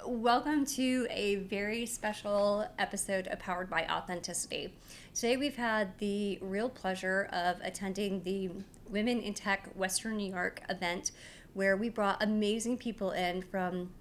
Welcome to a very special episode of Powered by Authenticity. Today we've had the real pleasure of attending the Women in Tech Western New York event, where we brought amazing people in from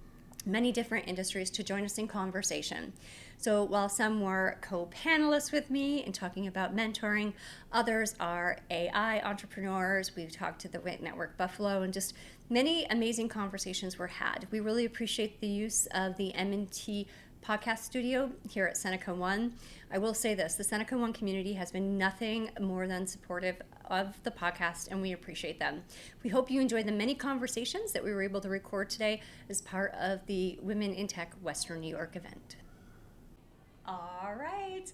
many different industries to join us in conversation. So while some were co-panelists with me in talking about mentoring, others are AI entrepreneurs. We've talked to the WIT Network Buffalo, and just many amazing conversations were had. We really appreciate the use of the M&T podcast studio here at Seneca One. I will say this, the Seneca One community has been nothing more than supportive of the podcast, and we appreciate them. We hope you enjoyed the many conversations that we were able to record today as part of the Women in Tech Western New York event. All right,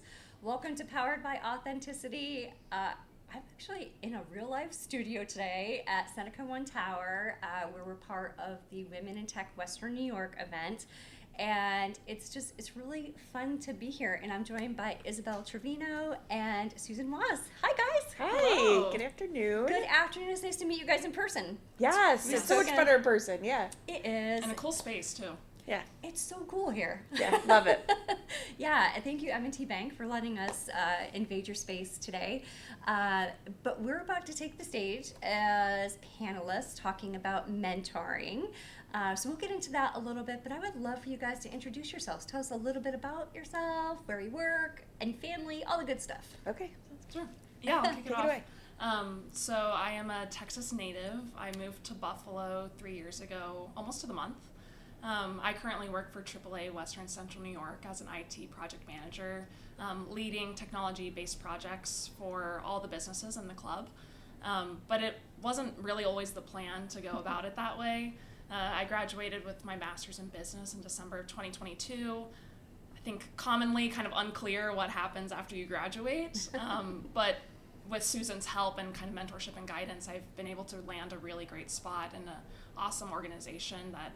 welcome to Powered by Authenticity. I'm actually in a real life studio today at Seneca One Tower, where we're part of the Women in Tech Western New York event. And it's really fun to be here. And I'm joined by Isabell Trevino and Susan Waz. Hi, guys. Hi. Hello. Good afternoon. Good afternoon. It's nice to meet you guys in person. Yes, it's so much better in person. Yeah. It is. And a cool space, too. Yeah. It's so cool here. Yeah, love it. Yeah, thank you, M&T Bank, for letting us invade your space today. But we're about to take the stage as panelists talking about mentoring. So we'll get into that a little bit, but I would love for you guys to introduce yourselves. Tell us a little bit about yourself, where you work, any family, all the good stuff. Okay. Sure. Yeah, I'll kick it off. away. So I am a Texas native. I moved to Buffalo 3 years ago, almost to the month. I currently work for AAA Western Central New York as an IT project manager, leading technology-based projects for all the businesses in the club. But it wasn't really always the plan to go about it that way. I graduated with my master's in business in December of 2022. I think commonly kind of unclear what happens after you graduate, but with Susan's help and kind of mentorship and guidance, I've been able to land a really great spot in an awesome organization that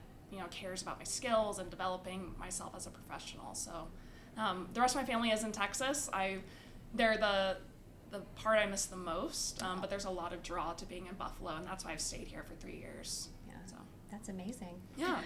cares about my skills and developing myself as a professional. So the rest of my family is in Texas. They're the part I miss the most, but there's a lot of draw to being in Buffalo, and that's why I've stayed here for 3 years. Yeah, so that's amazing. Yeah.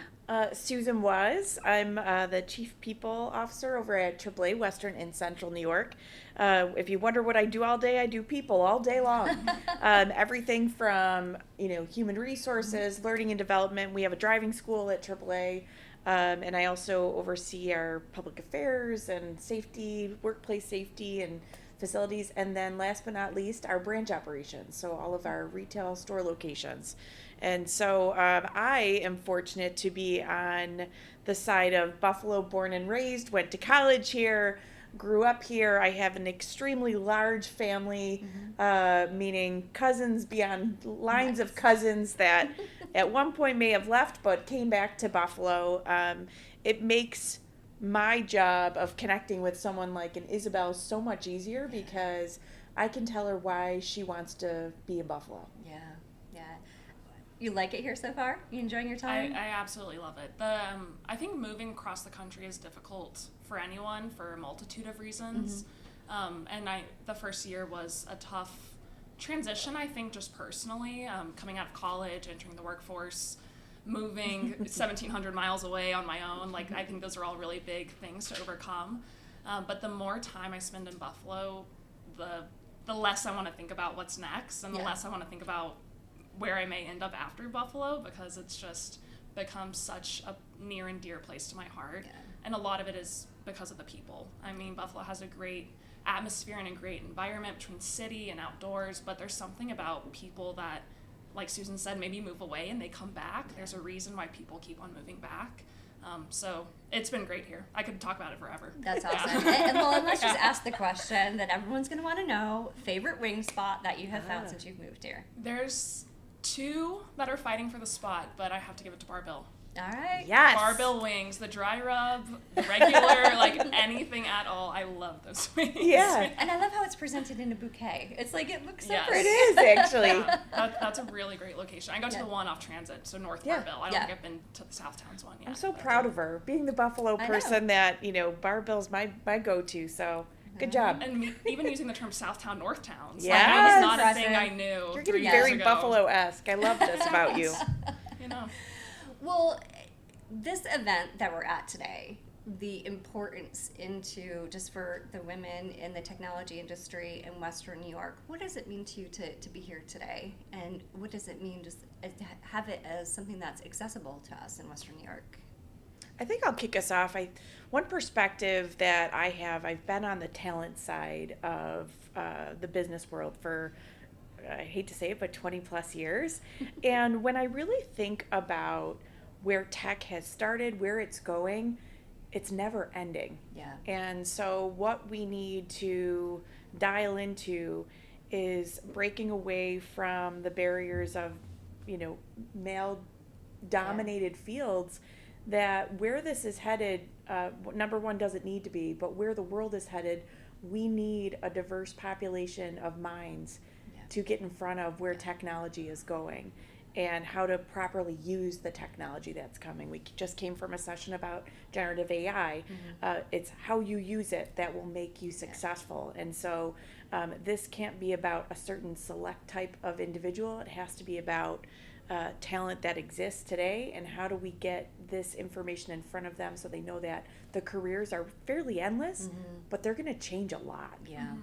Susan Waz. I'm the Chief People Officer over at AAA Western in Central New York. If you wonder what I do all day, I do people all day long. Everything from human resources, learning and development. We have a driving school at AAA, and I also oversee our public affairs and safety, workplace safety, and facilities. And then last but not least, our branch operations. So all of our retail store locations. And so I am fortunate to be on the side of Buffalo, born and raised, went to college here, grew up here. I have an extremely large family, meaning cousins beyond lines of cousins that at one point may have left but came back to Buffalo. It makes my job of connecting with someone like an Isabell so much easier because I can tell her why she wants to be in Buffalo. Yeah. You like it here so far? You enjoying your time? I absolutely love it. I think moving across the country is difficult for anyone for a multitude of reasons. And the first year was a tough transition, I think, just personally, coming out of college, entering the workforce, moving 1,700 miles away on my own. I think those are all really big things to overcome. But the more time I spend in Buffalo, the less I want to think about what's next, and the less I want to think about where I may end up after Buffalo, because it's just become such a near and dear place to my heart. Yeah. And a lot of it is because of the people. I mean, Buffalo has a great atmosphere and a great environment between city and outdoors, but there's something about people that, like Susan said, maybe move away and they come back. There's a reason why people keep on moving back. So it's been great here. I could talk about it forever. That's awesome. And let's just ask the question that everyone's going to want to know. Favorite wing spot that you have found since you've moved here? There's two that are fighting for the spot, but I have to give it to Barbell. All right. Yes. Barbell wings, the dry rub, the regular, anything at all. I love those wings. Yeah. And I love how it's presented in a bouquet. It's it looks so Yes. pretty. It is, actually. Yeah, that's a really great location. I go to the one off Transit, so North Barbell. I don't think I've been to the Southtowns one yet. I'm so proud of her, being the Buffalo person that, Barbell's my go-to, so good job. And even using the term Southtown, Northtowns. Yes. That was not a thing I knew. You're 3 getting years very ago. Buffalo-esque. I love this about you. Well, this event that we're at today, the importance into just for the women in the technology industry in Western New York, what does it mean to you to be here today? And what does it mean just to have it as something that's accessible to us in Western New York? I think I'll kick us off. One perspective that I've been on the talent side of the business world for, I hate to say it, but 20 plus years. And when I really think about where tech has started, where it's going, it's never ending. Yeah. And so what we need to dial into is breaking away from the barriers of, male dominated fields, that where this is headed, number one, doesn't need to be, but where the world is headed, we need a diverse population of minds to get in front of where technology is going and how to properly use the technology that's coming. We just came from a session about generative AI. It's how you use it that will make you successful. And so this can't be about a certain select type of individual. It has to be about talent that exists today, and how do we get this information in front of them so they know that the careers are fairly endless, but they're going to change a lot. Yeah.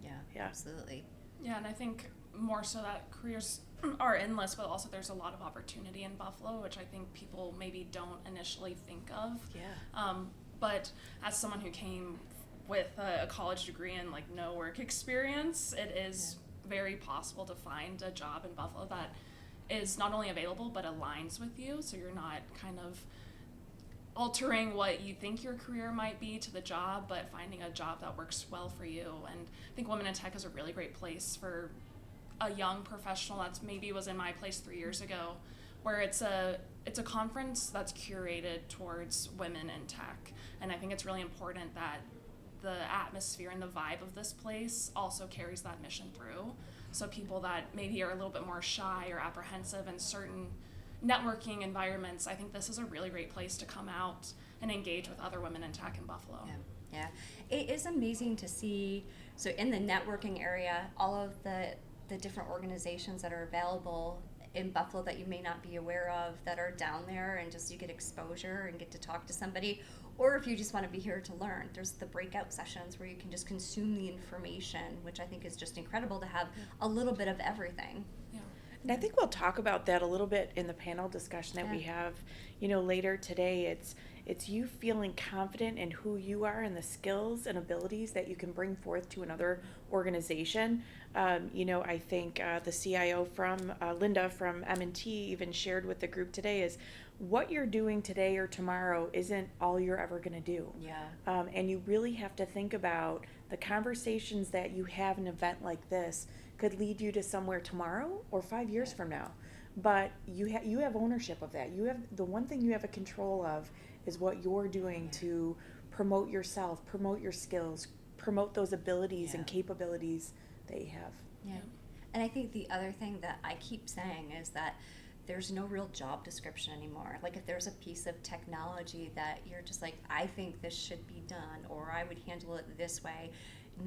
Yeah. Absolutely. Yeah, and I think more so that careers are endless, but also there's a lot of opportunity in Buffalo, which I think people maybe don't initially think of. Yeah. But as someone who came with a college degree and like no work experience, it is very possible to find a job in Buffalo that is not only available but aligns with you, so you're not kind of altering what you think your career might be to the job, but finding a job that works well for you. And I think Women in Tech is a really great place for a young professional that's maybe was in my place 3 years ago, where it's a conference that's curated towards women in tech. And I think it's really important that the atmosphere and the vibe of this place also carries that mission through. So people that maybe are a little bit more shy or apprehensive in certain networking environments, I think this is a really great place to come out and engage with other women in tech in Buffalo. Yeah. It is amazing to see, so in the networking area, all of the different organizations that are available in Buffalo that you may not be aware of that are down there, and just you get exposure and get to talk to somebody. Or if you just want to be here to learn, there's the breakout sessions where you can just consume the information, which I think is just incredible to have a little bit of everything. Yeah. And I think we'll talk about that a little bit in the panel discussion that we have, later today. It's you feeling confident in who you are and the skills and abilities that you can bring forth to another organization. I think the CIO from Linda from M&T even shared with the group today is what you're doing today or tomorrow isn't all you're ever going to do. Yeah. And you really have to think about the conversations that you have an event like this could lead you to somewhere tomorrow or 5 years from now. But you have ownership of that. You have the one thing you have a control of is what you're doing to promote yourself, promote your skills, promote those abilities and capabilities that you have. Yeah. And I think the other thing that I keep saying is that there's no real job description anymore. Like if there's a piece of technology that you're just like, I think this should be done, or I would handle it this way,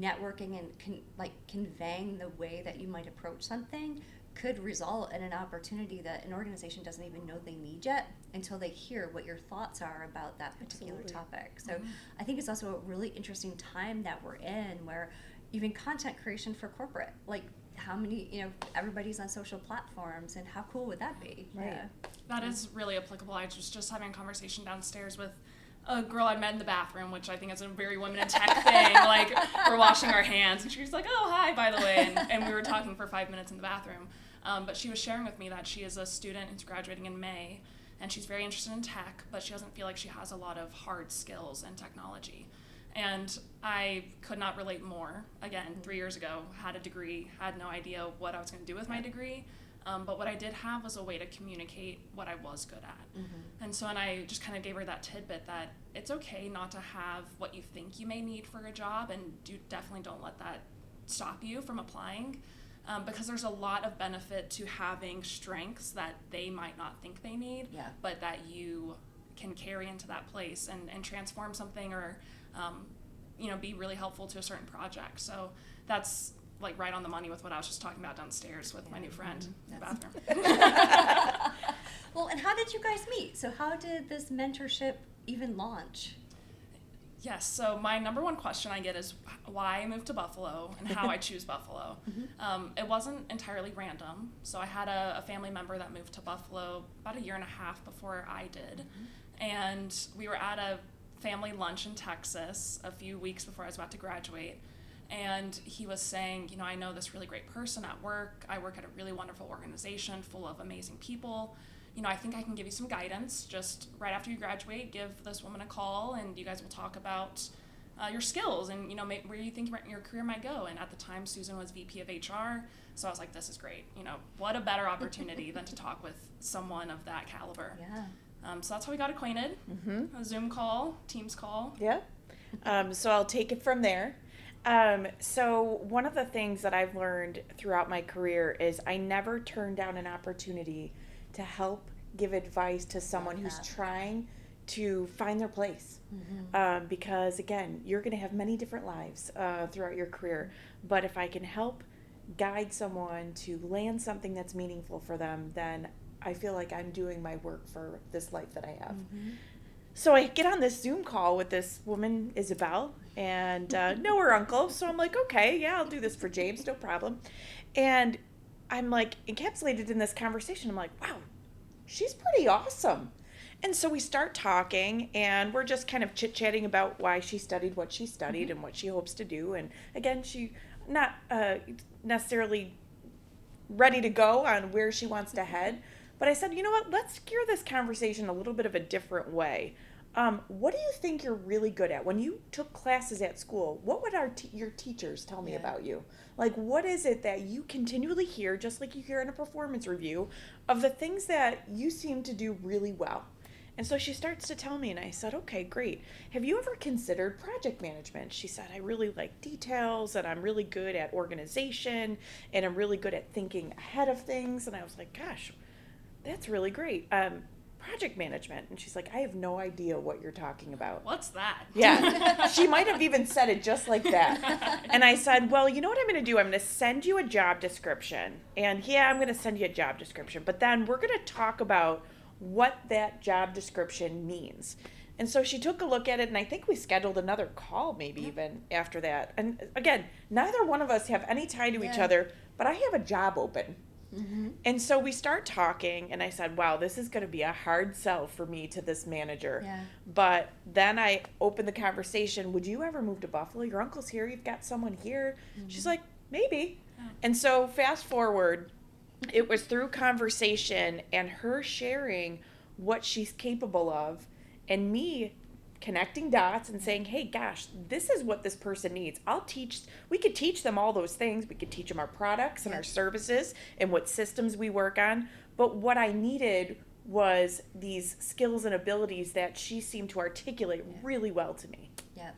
networking and conveying the way that you might approach something could result in an opportunity that an organization doesn't even know they need yet until they hear what your thoughts are about that particular topic. So I think it's also a really interesting time that we're in, where even content creation for corporate, like how many, everybody's on social platforms, and how cool would that be? Right. Yeah. That is really applicable. I was just having a conversation downstairs with a girl I met in the bathroom, which I think is a very women in tech thing. Like, we're washing our hands, and she was like, "Oh, hi, by the way," and we were talking for 5 minutes in the bathroom. But she was sharing with me that she is a student who's graduating in May, and she's very interested in tech, but she doesn't feel like she has a lot of hard skills in technology. And I could not relate more. Again, 3 years ago, had a degree, had no idea what I was going to do with my degree. But what I did have was a way to communicate what I was good at. And so, and I just kind of gave her that tidbit that it's okay not to have what you think you may need for a job, and definitely don't let that stop you from applying. Because there's a lot of benefit to having strengths that they might not think they need, but that you can carry into that place and transform something, or be really helpful to a certain project. So that's like right on the money with what I was just talking about downstairs with my new friend in the bathroom. Well, and how did you guys meet? So how did this mentorship even launch? Yes, so my number one question I get is why I moved to Buffalo and how I choose Buffalo. It wasn't entirely random. So I had a family member that moved to Buffalo about a year and a half before I did. And we were at a family lunch in Texas a few weeks before I was about to graduate. And he was saying, I know this really great person at work. I work at a really wonderful organization full of amazing people. I think I can give you some guidance. Just right after you graduate, give this woman a call, and you guys will talk about your skills and, where you think your career might go. And at the time, Susan was VP of HR, so I was like, this is great. What a better opportunity than to talk with someone of that caliber. Yeah. So that's how we got acquainted. A Zoom call, Teams call. Yeah. So I'll take it from there. So one of the things that I've learned throughout my career is I never turn down an opportunity to help give advice to someone who's trying to find their place. Because again, you're going to have many different lives throughout your career, but if I can help guide someone to land something that's meaningful for them, then I feel like I'm doing my work for this life that I have. So I get on this Zoom call with this woman, Isabell, and know her uncle. So I'm like, okay, yeah, I'll do this for James, no problem. And I'm like encapsulated in this conversation. I'm like, wow, she's pretty awesome. And so we start talking, and we're just kind of chit-chatting about why she studied what she studied and what she hopes to do. And again, she not necessarily ready to go on where she wants to head. But I said, you know what, let's gear this conversation a little bit of a different way. What do you think you're really good at? When you took classes at school, what would your teachers tell me about you? Like, what is it that you continually hear, just like you hear in a performance review, of the things that you seem to do really well? And so she starts to tell me, and I said, okay, great. Have you ever considered project management? She said, I really like details, and I'm really good at organization, and I'm really good at thinking ahead of things. And I was like, gosh, that's really great. Project management. And she's like, I have no idea what you're talking about. What's that? Yeah. She might have even said it just like that. And I said, well, you know what I'm going to do? I'm going to send you a job description. And yeah, I'm going to send you a job description. But then we're going to talk about what that job description means. And so she took a look at it, and I think we scheduled another call maybe even after that. And again, neither one of us have any tie to each other, but I have a job open. And so we start talking, and I said, wow, this is going to be a hard sell for me to this manager. But then I opened the conversation, would you ever move to Buffalo? Your uncle's here, you've got someone here. She's like, maybe. And so fast forward, it was through conversation and her sharing what she's capable of, and me connecting dots and saying, hey, gosh, this is what this person needs. We could teach them all those things. We could teach them our products and our services and what systems we work on. But what I needed was these skills and abilities that she seemed to articulate really well to me. Yeah,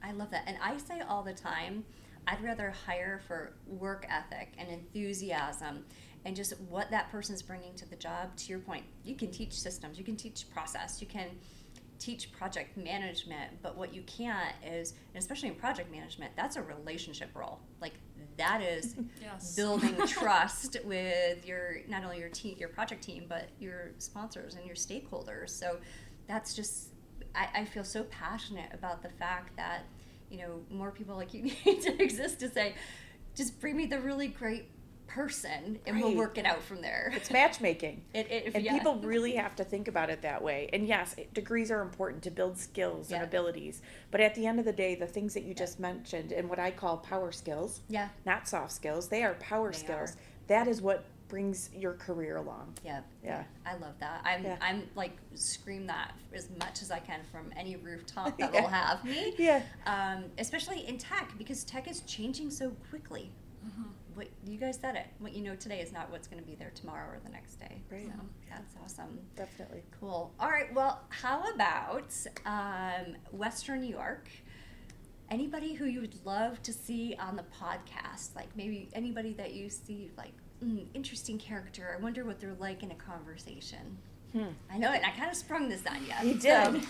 I love that. And I say all the time, I'd rather hire for work ethic and enthusiasm and just what that person's bringing to the job. To your point, you can teach systems, you can teach process, you can teach project management, but what you can't is, and especially in project management, that's a relationship role. Like, that is building trust with not only your team, your project team, but your sponsors and your stakeholders. So that's just, I feel so passionate about the fact that, more people like you need to exist to say, just bring me the really great person and we'll work it out from there. It's matchmaking. People really have to think about it that way. And yes, degrees are important to build skills and abilities, but at the end of the day, the things that you just mentioned and what I call power skills, not soft skills, they are power skills. That is what brings your career along. Yeah. I love that. I'm like, scream that as much as I can from any rooftop that will have me. Especially in tech, because tech is changing so quickly. What you guys said it. What you know today is not what's going to be there tomorrow or the next day. Right. So that's awesome. Definitely. Cool. All right. Well, how about Western New York? Anybody who you would love to see on the podcast? Like maybe anybody that you see like interesting character. I wonder what they're like in a conversation. I know it. I kind of sprung this on you. You did.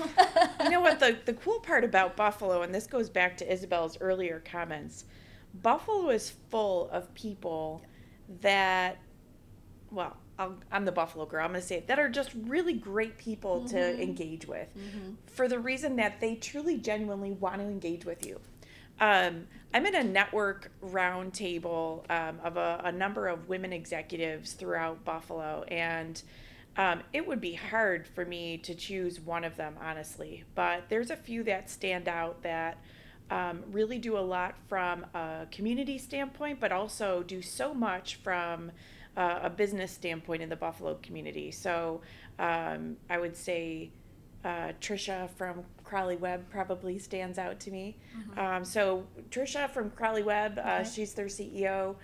You know what? The cool part about Buffalo, and this goes back to Isabell's earlier comments. Buffalo is full of people that, well, I'm the Buffalo girl, I'm going to say it, that are just really great people to engage with for the reason that they truly, genuinely want to engage with you. I'm in a network roundtable of a number of women executives throughout Buffalo, and it would be hard for me to choose one of them, honestly. But there's a few that stand out that really do a lot from a community standpoint, but also do so much from a business standpoint in the Buffalo community. So I would say Trisha from Crowley Webb probably stands out to me. So Trisha from Crowley Webb, she's their CEO.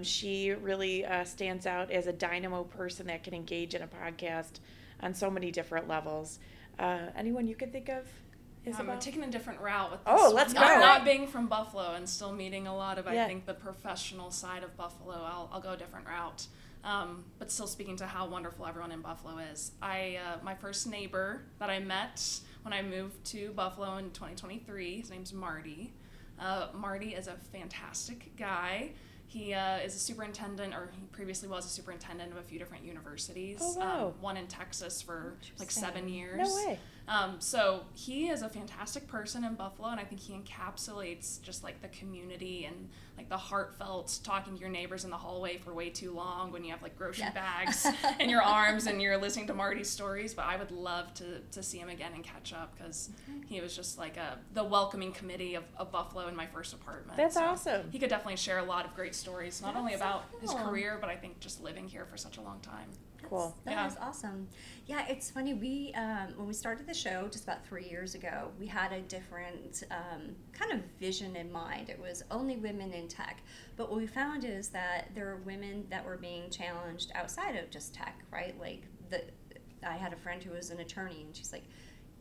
She really stands out as a dynamo person that can engage in a podcast on so many different levels. Anyone you could think of? Isabel? I'm taking a different route with this. Oh, let's go. Not being from Buffalo and still meeting a lot of, I think, the professional side of Buffalo, I'll go a different route. But still speaking to how wonderful everyone in Buffalo is. My first neighbor that I met when I moved to Buffalo in 2023, his name's Marty. Marty is a fantastic guy. He is a superintendent, or he previously was a superintendent of a few different universities. Oh, wow. One in Texas for like 7 years. No way. So he is a fantastic person in Buffalo, and I think he encapsulates just like the community and like the heartfelt talking to your neighbors in the hallway for way too long when you have like grocery bags in your arms and you're listening to Marty's stories. But I would love to see him again and catch up, because he was just like the welcoming committee of Buffalo in my first apartment. That's awesome. He could definitely share a lot of great stories, not only about his cool. career, but I think just living here for such a long time. Cool. That is awesome. Yeah, it's funny. We when we started the show just about 3 years ago, we had a different kind of vision in mind. It was only women in tech. But what we found is that there are women that were being challenged outside of just tech, right? Like I had a friend who was an attorney, and she's like,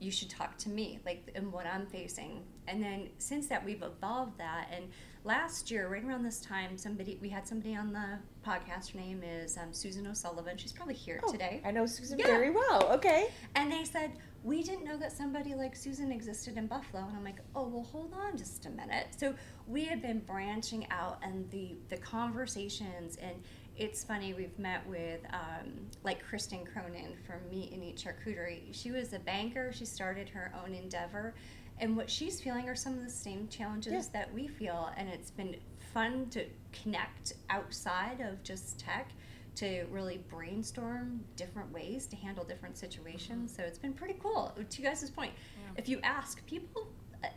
you should talk to me, like, in what I'm facing. And then since that, we've evolved that. And last year, right around this time, we had somebody on the podcast. Her name is Susan O'Sullivan. She's probably here today. I know Susan very well. Okay. And they said, we didn't know that somebody like Susan existed in Buffalo. And I'm like, oh, well, hold on just a minute. So we had been branching out, and the conversations, and it's funny, we've met with like Kristen Cronin from Meat and Eat Charcuterie. She was a banker. She started her own endeavor. And what she's feeling are some of the same challenges that we feel. And it's been fun to connect outside of just tech to really brainstorm different ways to handle different situations. So it's been pretty cool. To you guys' point, if you ask people,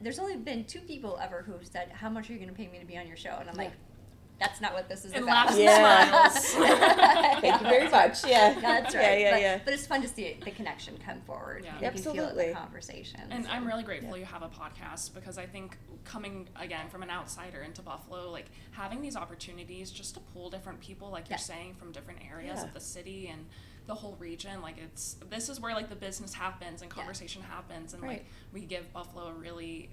there's only been 2 people ever who have said, how much are you going to pay me to be on your show? And I'm like, that's not what this is And about. laughs and smiles. Thank you very much. Yeah. That's right. But But it's fun to see the connection come forward. Yeah. You can feel it in Absolutely. the conversation. And I'm really grateful you have a podcast, because I think coming again from an outsider into Buffalo, like having these opportunities just to pull different people, like you're saying, from different areas of the city and the whole region, like this is where like the business happens and conversation happens, and like we give Buffalo a really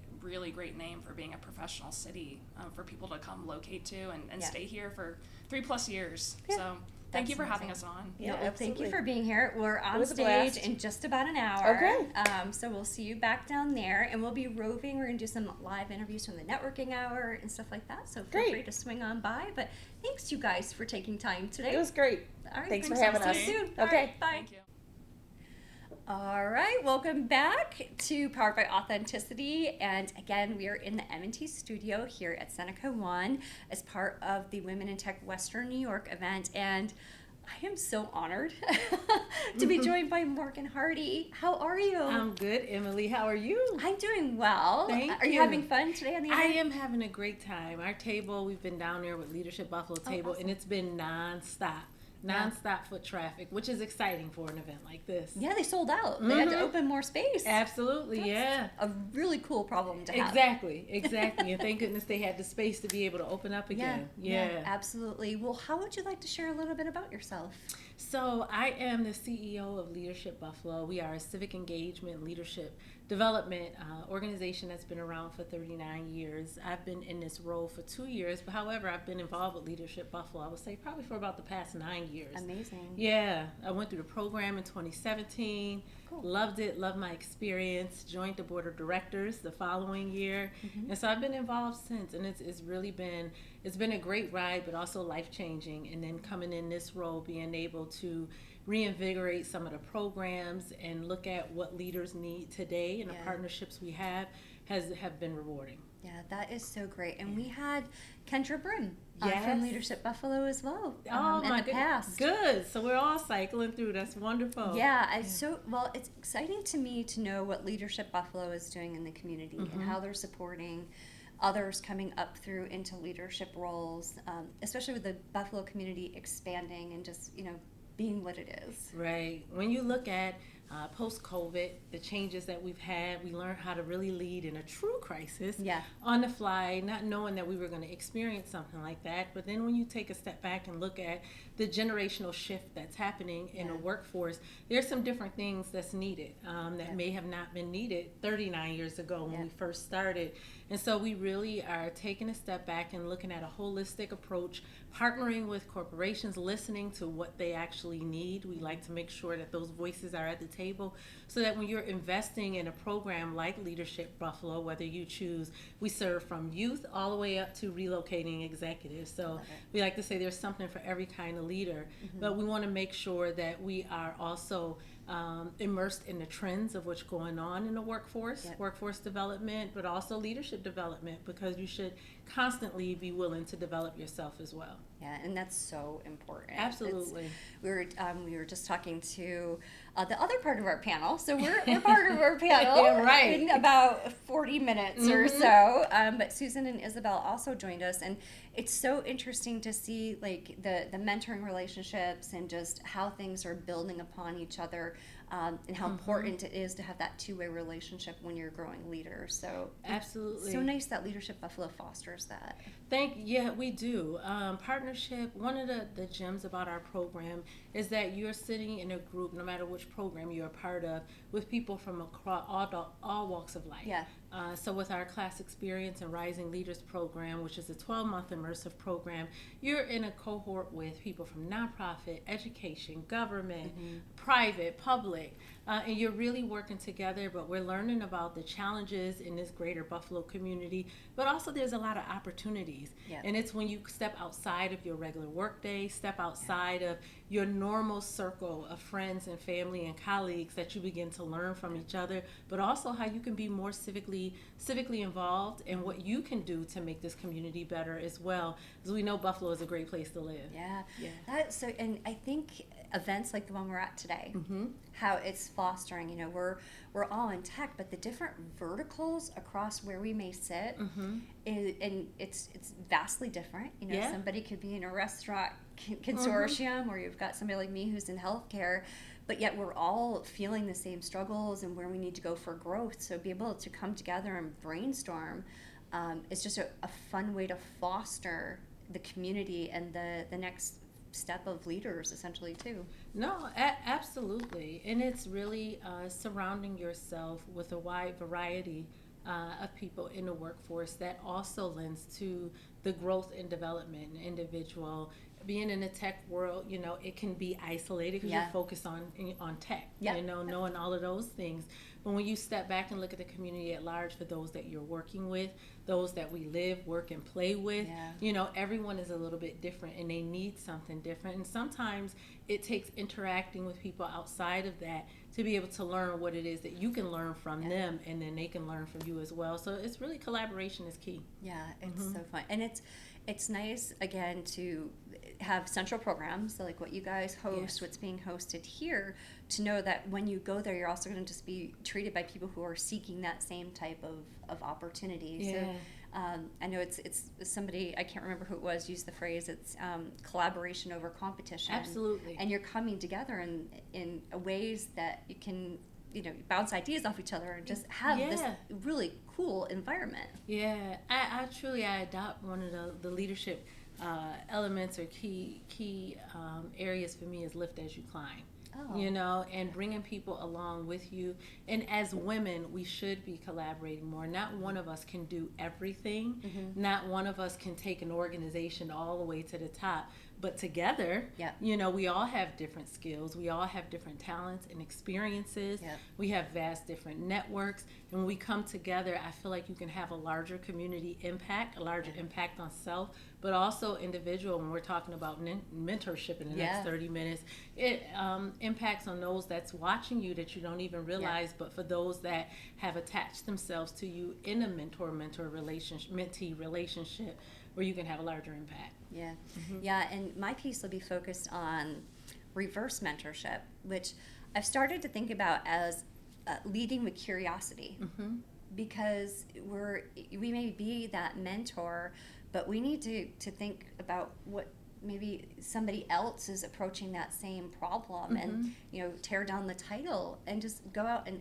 great name for being a professional city for people to come locate to and stay here for 3+ years. So thank you for having us on. Thank you for being here. We're on was a stage blast. in just about an hour. Okay. So we'll see you back down there, and we'll be roving. We're going to do some live interviews from the networking hour and stuff like that. So feel free to swing on by. But thanks, you guys, for taking time today. It was great. All right, Thanks for having us. See you soon. Okay. All right, bye. Thank you. All right, welcome back to Powered by Authenticity. And again, we are in the Mentees studio here at Seneca One as part of the Women in Tech Western New York event. And I am so honored to be joined by Morgan Hardy. How are you? I'm good, Emily. How are you? I'm doing well. Thank Are you you. having fun today on the event? I am having a great time. Our table, we've been down there with Leadership Buffalo table, awesome. and it's been nonstop foot traffic, which is exciting for an event like this. Yeah, they sold out. They had to open more space. Absolutely, That's a really cool problem to have. Exactly. And thank goodness they had the space to be able to open up again. Yeah, absolutely. Well, how would you like to share a little bit about yourself? So I am the CEO of Leadership Buffalo. We are a civic engagement leadership development organization that's been around for 39 years. I've been in this role for 2 years, but however, I've been involved with Leadership Buffalo, I would say probably for about the past 9 years. Amazing. Yeah, I went through the program in 2017. Cool. Loved it, loved my experience, joined the board of directors the following year. And so I've been involved since, and it's really been, it's been a great ride, but also life-changing. And then coming in this role, being able to reinvigorate some of the programs and look at what leaders need today and the partnerships we have been rewarding. Yeah, that is so great. And we had Kendra Brim from Leadership Buffalo as well in the past. Good. So we're all cycling through. That's wonderful. Yeah, well, it's exciting to me to know what Leadership Buffalo is doing in the community and how they're supporting others coming up through into leadership roles, especially with the Buffalo community expanding and just, being what it is. Right. When you look at post-COVID, the changes that we've had, we learned how to really lead in a true crisis on the fly, not knowing that we were going to experience something like that. But then when you take a step back and look at the generational shift that's happening in the workforce, there's some different things that's needed that may have not been needed 39 years ago when we first started. And so we really are taking a step back and looking at a holistic approach, partnering with corporations, listening to what they actually need. We like to make sure that those voices are at the table so that when you're investing in a program like Leadership Buffalo, whether you choose, we serve from youth all the way up to relocating executives. So we like to say there's something for every kind of leader, but we want to make sure that we are also immersed in the trends of what's going on in the workforce, workforce development, but also leadership development, because you should constantly be willing to develop yourself as well. Yeah, and that's so important. Absolutely. We were just talking to the other part of our panel, so we're part of our panel in about 40 minutes or so. But Susan and Isabel also joined us, and it's so interesting to see like the mentoring relationships and just how things are building upon each other, and how important it is to have that two-way relationship when you're growing leaders. So absolutely, it's so nice that Leadership Buffalo fosters that. We do. Partnership, one of the gems about our program is that you're sitting in a group, no matter which program you're a part of, with people from across all walks of life. Yeah. So with our Class Experience and Rising Leaders program, which is a 12-month immersive program, you're in a cohort with people from nonprofit, education, government, private, public, and you're really working together, but we're learning about the challenges in this greater Buffalo community, but also there's a lot of opportunities. Yeah. And it's when you step outside of your regular workday, step outside of your normal circle of friends and family and colleagues that you begin to learn from each other, but also how you can be more civically involved and what you can do to make this community better as well. As we know, Buffalo is a great place to live. Yeah. That's so, and I think events like the one we're at today, how it's fostering, we're all in tech, but the different verticals across where we may sit, and it's vastly different. Somebody could be in a restaurant consortium, or you've got somebody like me who's in healthcare, but yet we're all feeling the same struggles and where we need to go for growth. So be able to come together and brainstorm is just a fun way to foster the community and the next step of leaders, essentially, too. No, absolutely. And it's really surrounding yourself with a wide variety of people in the workforce that also lends to the growth and development in individual. Being in the tech world, it can be isolated because you're focused on tech, knowing all of those things. But when you step back and look at the community at large, for those that you're working with, those that we live, work, and play with, everyone is a little bit different and they need something different. And sometimes it takes interacting with people outside of that to be able to learn what it is that you can learn from them, and then they can learn from you as well. So it's really collaboration is key. Yeah, it's so fun. And it's nice, again, to have central programs, so like what you guys host, what's being hosted here, to know that when you go there, you're also going to just be treated by people who are seeking that same type of opportunity. Yeah. So I know it's somebody, I can't remember who it was, used the phrase, it's collaboration over competition. Absolutely. And you're coming together in ways that you can bounce ideas off each other and just have this really cool environment. Yeah, I truly adopt one of the leadership elements or key areas for me is lift as you climb. And bringing people along with you. And as women, we should be collaborating more. Not one of us can do everything. Not one of us can take an organization all the way to the top. but together, Yep. you know, we all have different skills. We all have different talents and experiences. Yep. We have vast different networks. And when we come together, I feel like you can have a larger community impact, a larger impact on self, but also individual. When we're talking about mentorship in the next 30 minutes, it impacts on those that's watching you that you don't even realize, but for those that have attached themselves to you in a mentor-mentor relationship, mentee relationship, where you can have a larger impact. Yeah. Yeah, and my piece will be focused on reverse mentorship, which I've started to think about as leading with curiosity, because we may be that mentor, but we need to think about what maybe somebody else is approaching that same problem, and you know, tear down the title and just go out and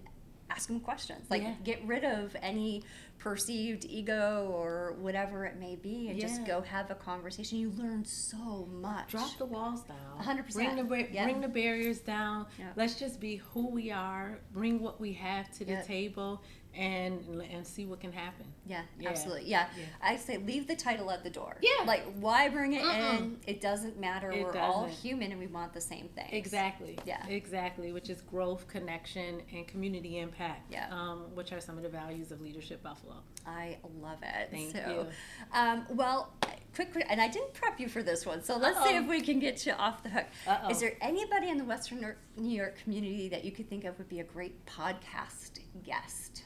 ask them questions, like get rid of any perceived ego or whatever it may be, and just go have a conversation. You learn so much. Drop the walls down. 100%. Bring the barriers down. Yeah. Let's just be who we are. Bring what we have to the table, and see what can happen. Yeah, absolutely. Yeah. I say leave the title at the door. Yeah. Like, why bring it in? It doesn't matter. It We're all doesn't. human and we want the same thing. Exactly. Yeah. Exactly. Which is growth, connection, and community impact. Yeah. Which are some of the values of Leadership Buffalo. I love it. Thank so, you. Well, quick, and I didn't prep you for this one, so let's see if we can get you off the hook. Is there anybody in the Western New York community that you could think of would be a great podcast guest?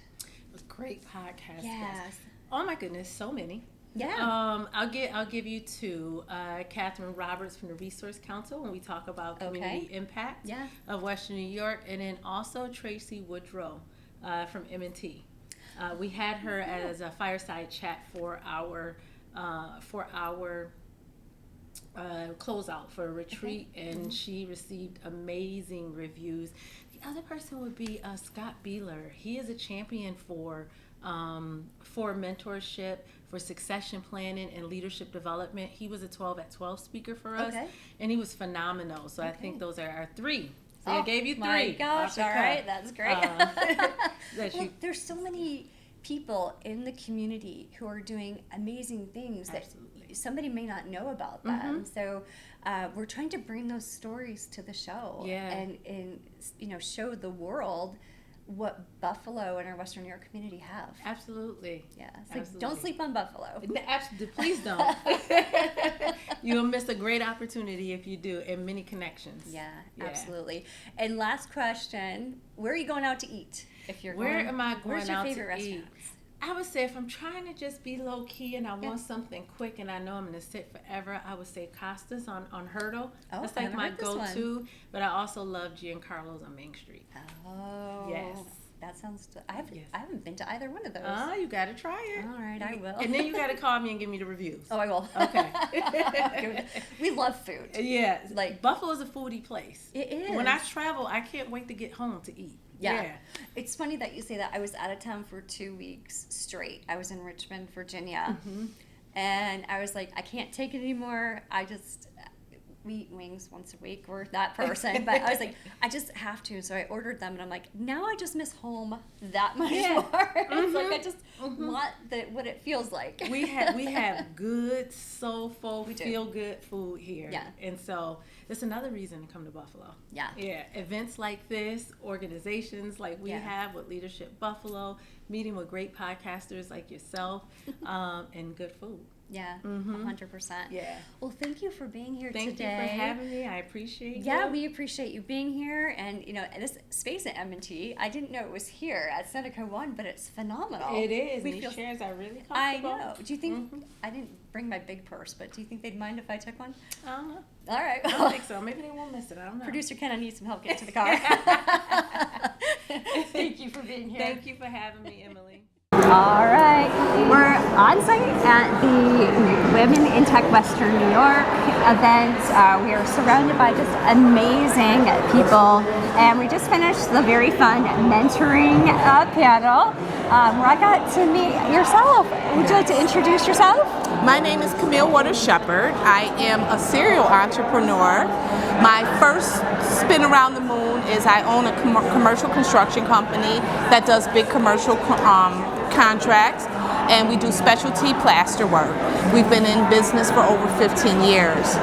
A great podcast. Yes. Oh my goodness, so many. Yeah. I'll give you two. Catherine Roberts from the Resource Council, when we talk about community impact of Western New York, and then also Tracy Woodrow from M&T. We had her as a fireside chat for our closeout for a retreat, and she received amazing reviews. The other person would be Scott Beeler. He is a champion for mentorship, for succession planning and leadership development. He was a 12 at 12 speaker for us, and he was phenomenal. So I think those are our three. So I gave you three. My gosh, all right, that's great. There's so many people in the community who are doing amazing things that somebody may not know about them. So we're trying to bring those stories to the show and you know, show the world what Buffalo and our Western New York community have. Absolutely. Yeah. It's like, don't sleep on Buffalo. Absolutely. Please don't. You'll miss a great opportunity if you do, and many connections. Yeah, absolutely. And last question, where are you going out to eat? If you're Where am I going where's your out favorite to eat? restaurants? I would say if I'm trying to just be low key and I want something quick and I know I'm going to sit forever, I would say Costa's on Hurdle. That's like my go-to. But I also love Giancarlo's on Main Street. Oh, yes. That sounds. I haven't been to either one of those. Oh, you got to try it. All right, I will. And then you got to call me and give me the reviews. Oh, I will. Okay. We love food. Yeah, like Buffalo's a foodie place. It is. When I travel, I can't wait to get home to eat. Yeah. It's funny that you say that. I was out of town for 2 weeks straight. I was in Richmond, Virginia. And I was like, I can't take it anymore. We eat wings once a week. We're that person. But I was like, I just have to. So I ordered them. And I'm like, now I just miss home that much more. It's like I just want what it feels like. We have good, soulful, feel-good food here. Yeah. And so it's another reason to come to Buffalo. Yeah. Yeah. Events like this, organizations like we have with Leadership Buffalo, meeting with great podcasters like yourself, and good food. Yeah, 100%. Yeah. Well, thank you for being here today. Thank you for having me. I appreciate it. Yeah, we appreciate you being here. And, you know, this space at M&T, I didn't know it was here at Seneca One, but it's phenomenal. It is. These chairs are really comfortable. I know. Do you think, I didn't bring my big purse, but do you think they'd mind if I took one? I don't know. All right. I don't think so. Maybe they won't miss it. I don't know. Producer Ken, I need some help getting to the car. Thank you for being here. Thank you for having me, Emily. All right, we're on site at the Women in Tech Western New York event. We are surrounded by just amazing people, and we just finished the very fun mentoring panel where I got to meet yourself. Would you like to introduce yourself? My name is Camille Waters-Shepard. I am a serial entrepreneur. My first spin around the moon is I own a commercial construction company that does big commercial contracts. and we do specialty plaster work. We've been in business for over 15 years.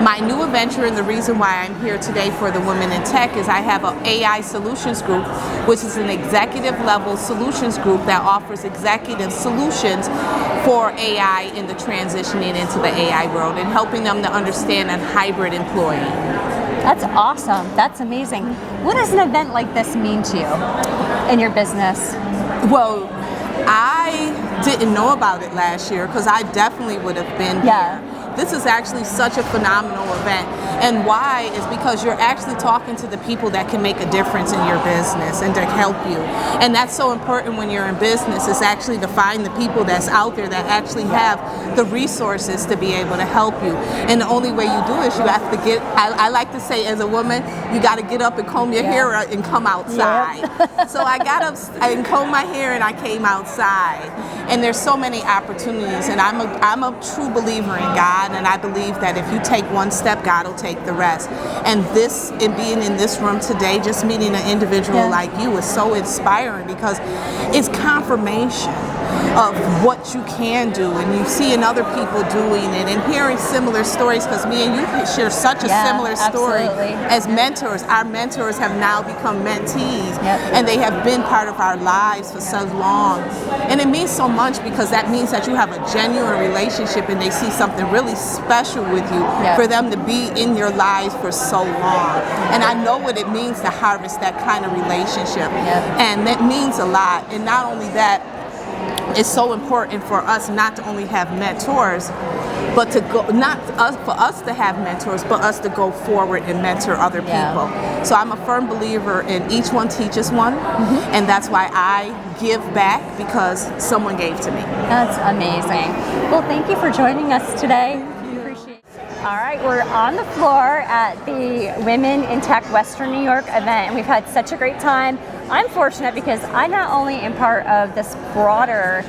My new adventure, and the reason why I'm here today for the Women in Tech, is I have an AI solutions group, which is an executive level solutions group that offers executive solutions for AI in the transitioning into the AI world and helping them to understand a hybrid employee. That's awesome. That's amazing. What does an event like this mean to you in your business? Well, I didn't know about it last year because I definitely would have been here. This is actually such a phenomenal event. And why is because you're actually talking to the people that can make a difference in your business and to help you. And that's so important when you're in business, is actually to find the people that's out there that actually have the resources to be able to help you. And the only way you do is you have to get, I like to say as a woman, you got to get up and comb your hair and come outside. So I got up and combed my hair and I came outside. And there's so many opportunities, and I'm a true believer in God, and I believe that if you take one step, God will take the rest. And this, in being in this room today, just meeting an individual like you is so inspiring because it's confirmation of what you can do, and you seeing other people doing it and hearing similar stories, because me and you share such a similar story as mentors. Our mentors have now become mentees, and they have been part of our lives for so long. And it means so much because that means that you have a genuine relationship and they see something really special with you for them to be in your lives for so long. And I know what it means to harvest that kind of relationship, and that means a lot. And not only that, it's so important for us not to only have mentors, but to go, not us, for us to have mentors, but us to go forward and mentor other people. So I'm a firm believer in each one teaches one, and that's why I give back, because someone gave to me. That's amazing. Well, thank you for joining us today. Appreciate it. All right, we're on the floor at the Women in Tech Western New York event, and we've had such a great time. I'm fortunate because I not only am part of this broader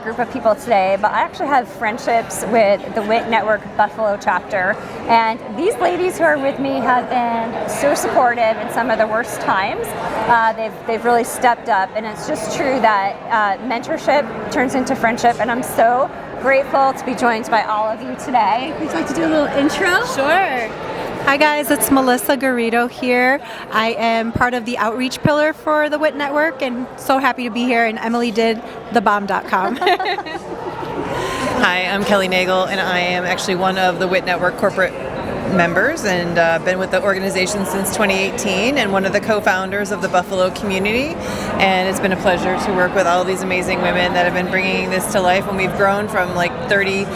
group of people today, but I actually have friendships with the WIT Network Buffalo chapter. And these ladies who are with me have been so supportive in some of the worst times. They've really stepped up, and it's just true that mentorship turns into friendship, and I'm so grateful to be joined by all of you today. Would you like to do a little intro? Sure. Hi guys, it's Melissa Garrido here. I am part of the outreach pillar for the WIT Network and so happy to be here, and Emily did thebomb.com. Hi, I'm Kelly Nagel, and I am actually one of the WIT Network corporate members, and been with the organization since 2018 and one of the co-founders of the Buffalo community. And it's been a pleasure to work with all of these amazing women that have been bringing this to life. And we've grown from like 30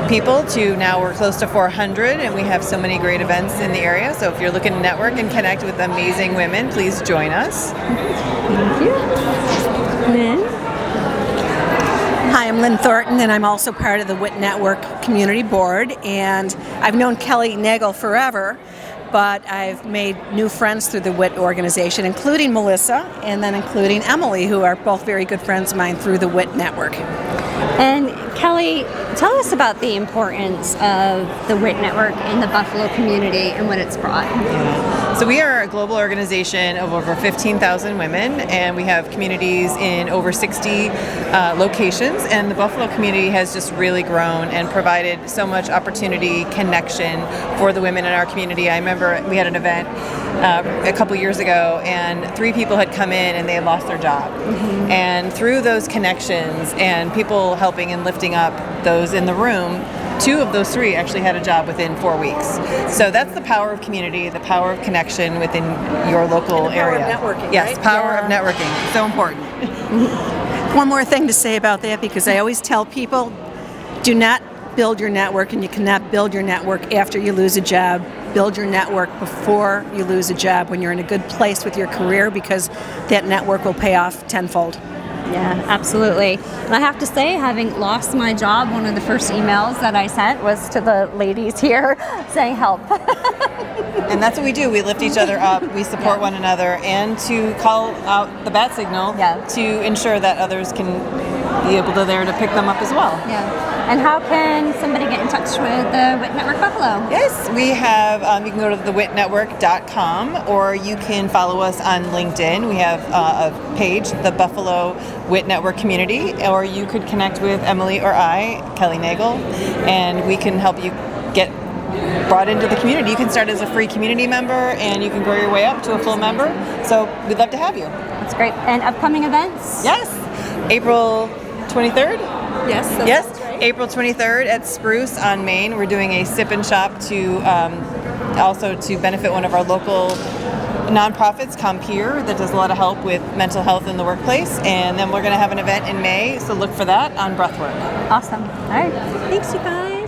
people to now we're close to 400, and we have so many great events in the area. So if you're looking to network and connect with amazing women, please join us. Thank you. Lynn? Hi, I'm Lynn Thornton, and I'm also part of the WIT Network Community Board. And I've known Kelly Nagel forever, but I've made new friends through the WIT organization, including Melissa, and then including Emily, who are both very good friends of mine through the WIT Network. And Kelly, tell us about the importance of the WIT Network in the Buffalo community and what it's brought. So we are a global organization of over 15,000 women, and we have communities in over 60 locations, and the Buffalo community has just really grown and provided so much opportunity, connection for the women in our community. I remember we had an event a couple years ago, and 3 people had come in and they had lost their job. And through those connections and people helping and lifting up those in the room, 2 of those 3 actually had a job within 4 weeks. So that's the power of community, the power of connection within your local area. And the power of networking, yes, right? power of networking. So important. One more thing to say about that, because I always tell people, do not build your network, and you cannot build your network after you lose a job. Build your network before you lose a job, when you're in a good place with your career, because that network will pay off tenfold. Yeah, absolutely. And I have to say, having lost my job, one of the first emails that I sent was to the ladies here saying help. And that's what we do. We lift each other up, we support one another, and to call out the bat signal to ensure that others can be able to there to pick them up as well. Yeah. And how can somebody get in touch with the WIT Network Buffalo? Yes, we have, you can go to thewitnetwork.com, or you can follow us on LinkedIn. We have a page, the Buffalo WIT Network Community, or you could connect with Emily or I, Kelly Nagel, and we can help you get brought into the community. You can start as a free community member, and you can grow your way up to a full member. So we'd love to have you. That's great. And upcoming events? Yes, April 23rd. Yes. Yes, April 23rd at Spruce on Main. We're doing a sip and shop to also to benefit one of our local nonprofits, Compeer, that does a lot of help with mental health in the workplace. And then we're going to have an event in May, so look for that on Breathwork. Awesome. All right. Thanks, you guys.